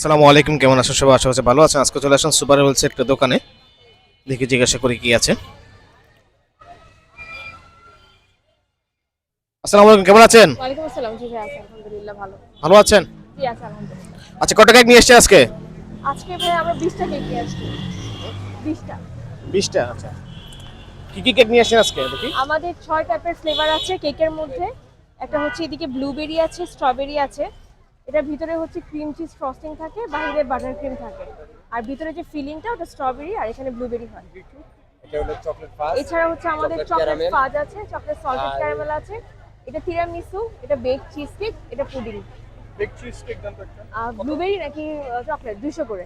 আসসালামু আলাইকুম, কেমন আছেন সবাই? আশা করছি ভালো আছেন। আজকে চলে আসেন সুপার হোলসেল একটা দোকানে, দেখি জিজ্ঞাসা করি কি আছে। আসসালামু আলাইকুম, কেমন আছেন? ওয়ালাইকুম আসসালাম। জি ভাই, আছি আলহামদুলিল্লাহ ভালো। ভালো আছেন? জি আছে আলহামদুলিল্লাহ। আচ্ছা, কত কেক নিয়ে এসেছে আজকে? আজকে ভাই আমরা 20টা কেক নিয়ে আসছি। 20টা। 20টা। আচ্ছা, কি কি কেক নিয়ে এসেছেন আজকে দেখি? আমাদের 6 টাইপের ফ্লেভার আছে কেকের মধ্যে। একটা হচ্ছে এদিকে ব্লুবেরি আছে, স্ট্রবেরি আছে। এটার ভিতরে হচ্ছে ক্রিম চিজ ফ্রস্টিং থাকে, বাইরে বাটার ক্রিম থাকে। আর ভিতরে যে ফিলিংটা ওটা স্ট্রবেরি আর এখানে ব্লুবেরি হয়। এটা হলো চকলেট ফাজ। এছাড়া হচ্ছে আমাদের চকলেট ফাজ আছে, চকলেট সল্টেড ক্যারামেল আছে। এটা তিরামিসু, এটা বেক চিজ কেক, এটা পুডিং। বিগ চিজ কেক দাম তো একটা। ব্লুবেরি নাকি চকলেট 200 করে।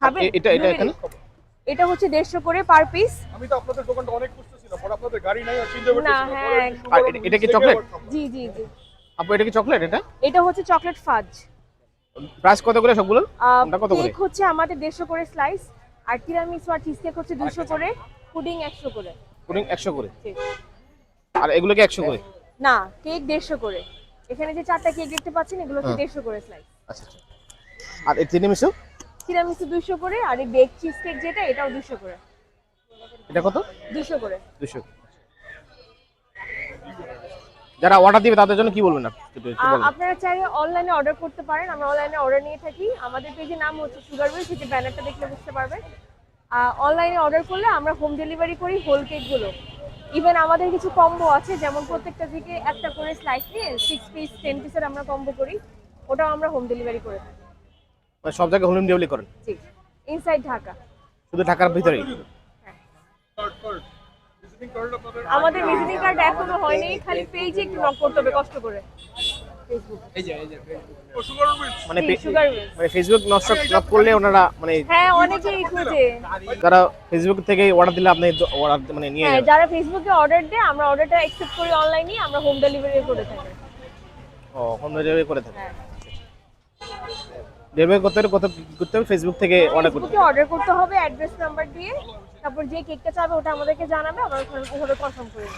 খাবেন? এটা এটা Blueberry? এখানে এটা হচ্ছে 150 করে পার পিস। আমি তো আপনাদের দোকানটা অনেক খুঁজতেছিলাম, পরে আপনাদের গাড়ি নাই আর চিনতে না, পারতেছি না। হ্যাঁ। আর এটা কি চকলেট? জি জি জি। আপু, এটা কি চকলেট? এটা এটা হচ্ছে চকলেট ফাজ। প্রাইস কত করে সবগুলো? কোনটা কত করে? কেক হচ্ছে আমাদের 150 করে স্লাইস, আর তিরামিসু আর চিজ কেক হচ্ছে 200 করে, পুডিং 100 করে। পুডিং 100 করে, জি। আর এগুলো কি 100 করে? না, কেক 150 করে। এখানে যে 4টা কেক দেখতে পাচ্ছেন এগুলো হচ্ছে 150 করে স্লাইস। আচ্ছা আচ্ছা। আর এই তিরামিসু? তিরামিসু 200 করে, আর এই বেক চিজ কেক যেটা এটাও 200 করে। এটা কত? 200 করে। 200। যারা অর্ডার দিবে তাদের জন্য কি বলবেন আপনি? একটু বলুন। আপনারা চাইলে অনলাইনে অর্ডার করতে পারেন, আমরা অনলাইনে অর্ডার নিয়ে থাকি। আমাদের পেজের নাম হচ্ছে সুগার উইথ, যে ব্যানারটা দেখলে বুঝতে পারবেন। অনলাইনে অর্ডার করলে আমরা হোম ডেলিভারি করি হোল কেকগুলো। ইভেন আমাদের কিছু কম্বো আছে, যেমন প্রত্যেকটা থেকে একটা করে স্লাইস নিয়ে 6 পিস 10 পিসের আমরা কম্বো করি, ওটাও আমরা হোম ডেলিভারি করে থাকি। মানে সব জায়গায় হোম ডেলিভারি করেন? জি, ইনসাইড ঢাকা। শুধু ঢাকার ভিতরেই? কার্ড ভিজিটিং কার্ড আপনাদের। আমাদের ভিজিটিং কার্ড এখনো হয়নি, খালি পেজে একটু নক করতে হবে কষ্ট করে। ফেসবুক। এই যে ও সুগার উইথ। মানে সুগার উইথ। মানে ফেসবুক নক করলে ওনারা মানে হ্যাঁ, অনেকেই খুঁজে। যারা ফেসবুক থেকে অর্ডার দিলে আপনি অর্ডার মানে নিয়ে হ্যাঁ, যাবেন? যারা ফেসবুকে অর্ডার দেয় আমরা অর্ডারটা অ্যাকসেপ্ট করি অনলাইনে, আমরা হোম ডেলিভারি করে থাকি। ও, হোম ডেলিভারি করে থাকেন? হ্যাঁ, ডেলিভারি করতে হলে কত কি করতে হবে? ফেসবুক থেকে অর্ডার করতে ফেসবুকে অর্ডার করতে হবে অ্যাড্রেস নাম্বার দিয়ে। তারপর যে কেকটা চাবে ওটা আমাদেরকে জানাবে, আমরা ওখানে কনফার্ম করে দেব।